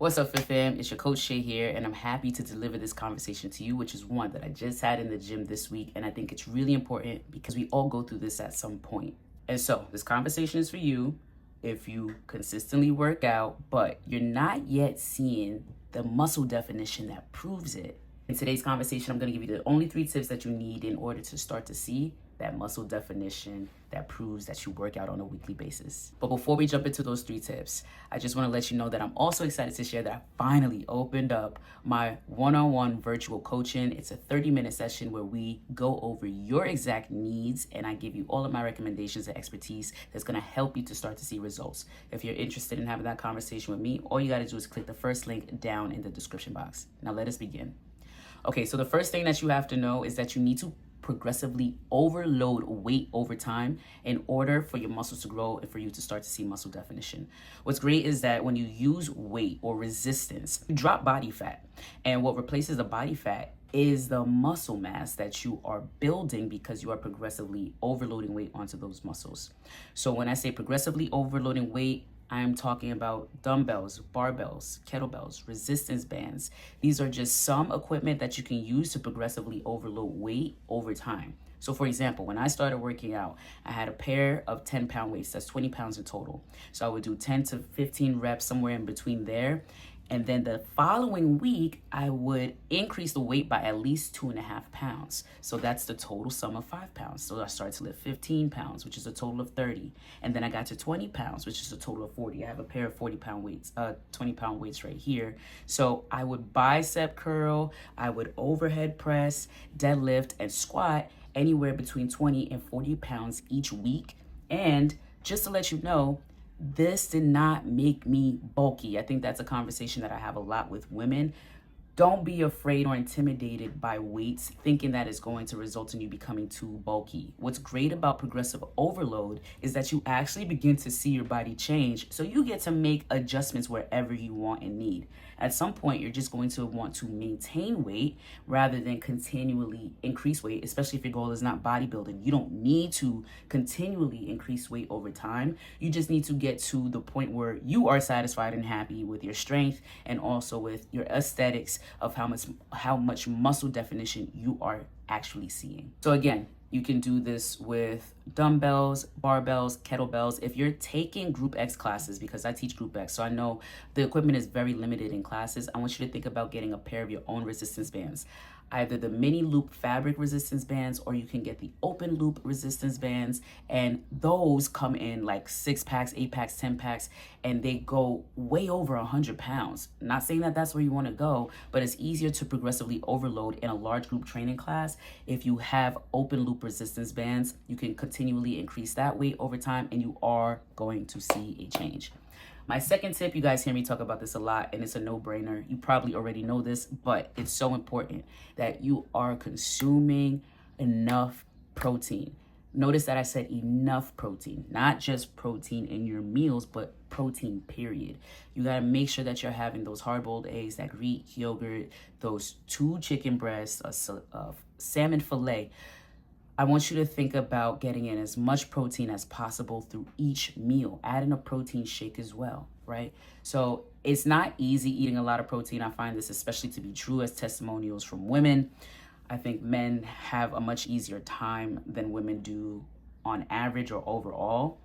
What's up, Fit Fam? It's your coach Shay here, and I'm happy to deliver this conversation to you, which is one that I just had in the gym this week. And I think it's really important because we all go through this at some point. And so, this conversation is for you if you consistently work out, but you're not yet seeing the muscle definition that proves it. In today's conversation, I'm going to give you the only 3 tips that you need in order to start to see that muscle definition that proves that you work out on a weekly basis. But before we jump into those 3 tips, I just want to let you know that I'm also excited to share that I finally opened up my one-on-one virtual coaching. It's a 30-minute session where we go over your exact needs and I give you all of my recommendations and expertise that's going to help you to start to see results. If you're interested in having that conversation with me, all you got to do is click the first link down in the description box. Now let us begin. Okay, so the first thing that you have to know is that you need to progressively overload weight over time in order for your muscles to grow and for you to start to see muscle definition. What's great is that when you use weight or resistance, you drop body fat. And what replaces the body fat is the muscle mass that you are building because you are progressively overloading weight onto those muscles. So when I say progressively overloading weight, I'm talking about dumbbells, barbells, kettlebells, resistance bands. These are just some equipment that you can use to progressively overload weight over time. So for example, when I started working out, I had a pair of 10-pound weights. That's 20 pounds in total. So I would do 10 to 15 reps somewhere in between there. And then the following week, I would increase the weight by at least 2.5 pounds. So that's the total sum of 5 pounds. So I started to lift 15 pounds, which is a total of 30. And then I got to 20 pounds, which is a total of 40. I have a pair of 40-pound weights, 20-pound weights right here. So I would bicep curl, I would overhead press, deadlift, and squat anywhere between 20 and 40 pounds each week. And just to let you know, this did not make me bulky. I think that's a conversation that I have a lot with women. Don't be afraid or intimidated by weights, thinking that it's going to result in you becoming too bulky. What's great about progressive overload is that you actually begin to see your body change, so you get to make adjustments wherever you want and need. At some point, you're just going to want to maintain weight rather than continually increase weight, especially if your goal is not bodybuilding. You don't need to continually increase weight over time. You just need to get to the point where you are satisfied and happy with your strength and also with your aesthetics of how much muscle definition you are actually seeing. So again, you can do this with dumbbells, barbells, kettlebells. If you're taking Group X classes, because I teach Group X, so I know the equipment is very limited in classes, I want you to think about getting a pair of your own resistance bands. Either the mini loop fabric resistance bands, or you can get the open loop resistance bands, and those come in like 6-packs, 8-packs, 10-packs, and they go way over 100 pounds. Not saying that that's where you want to go, but it's easier to progressively overload in a large group training class. If you have open loop resistance bands, you can continually increase that weight over time, and you are going to see a change. My second tip, you guys hear me talk about this a lot, and it's a no-brainer. You probably already know this, but it's so important that you are consuming enough protein. Notice that I said enough protein, not just protein in your meals, but protein, period. You got to make sure that you're having those hard-boiled eggs, that Greek yogurt, those 2 chicken breasts, a salmon fillet. I want you to think about getting in as much protein as possible through each meal. Add in a protein shake as well, right? So it's not easy eating a lot of protein. I find this especially to be true as testimonials from women. I think men have a much easier time than women do on average or overall.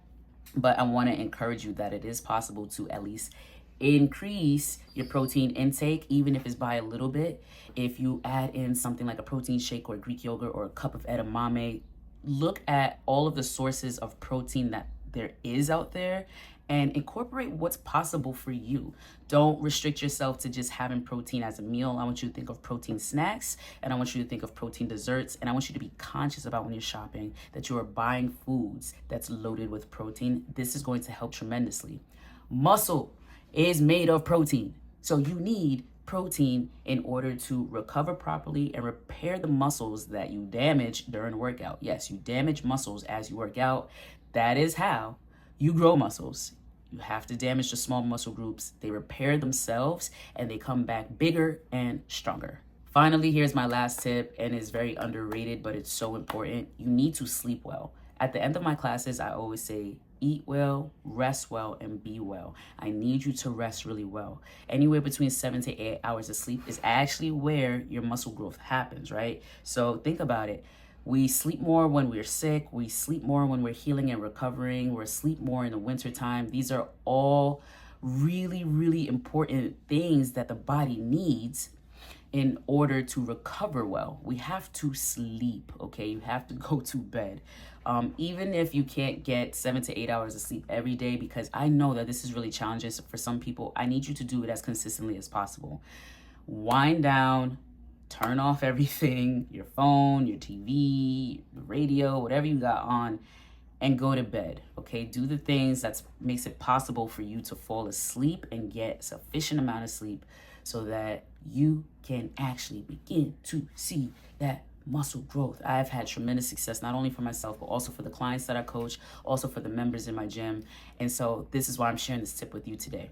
But I want to encourage you that it is possible to at least increase your protein intake, even if it's by a little bit. If you add in something like a protein shake or a Greek yogurt or a cup of edamame, look at all of the sources of protein that there is out there and incorporate what's possible for you. Don't restrict yourself to just having protein as a meal. I want you to think of protein snacks, and I want you to think of protein desserts, and I want you to be conscious about when you're shopping that you are buying foods that's loaded with protein. This is going to help tremendously. Muscle is made of protein. So you need protein in order to recover properly and repair the muscles that you damage during workout. Yes, you damage muscles as you work out. That is how you grow muscles. You have to damage the small muscle groups. They repair themselves and they come back bigger and stronger. Finally, here's my last tip, and it's very underrated, but it's so important. You need to sleep well. At the end of my classes, I always say, Eat well, rest well, and be well. I need you to rest really well. Anywhere between 7 to 8 hours of sleep is actually where your muscle growth happens, right? So think about it. We sleep more when we're sick. We sleep more when we're healing and recovering. We're asleep more in the wintertime. These are all really, really important things that the body needs in order to recover well. We have to sleep, okay? You have to go to bed. Even if you can't get 7 to 8 hours of sleep every day, because I know that this is really challenging for some people, I need you to do it as consistently as possible. Wind down, turn off everything, your phone, your TV, the radio, whatever you got on, and go to bed, okay? Do the things that makes it possible for you to fall asleep and get sufficient amount of sleep so that you can actually begin to see that muscle growth. I've had tremendous success, not only for myself, but also for the clients that I coach, also for the members in my gym. And so this is why I'm sharing this tip with you today.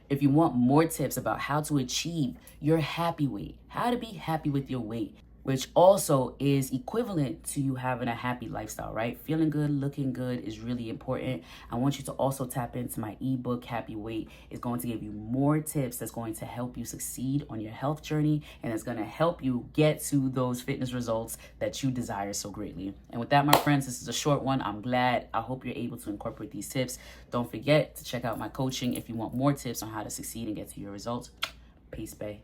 If you want more tips about how to achieve your happy weight, how to be happy with your weight, which also is equivalent to you having a happy lifestyle, right? Feeling good, looking good is really important. I want you to also tap into my ebook, Happy Weight. It's going to give you more tips that's going to help you succeed on your health journey, and it's going to help you get to those fitness results that you desire so greatly. And with that, my friends, this is a short one. I'm glad. I hope you're able to incorporate these tips. Don't forget to check out my coaching if you want more tips on how to succeed and get to your results. Peace, bae.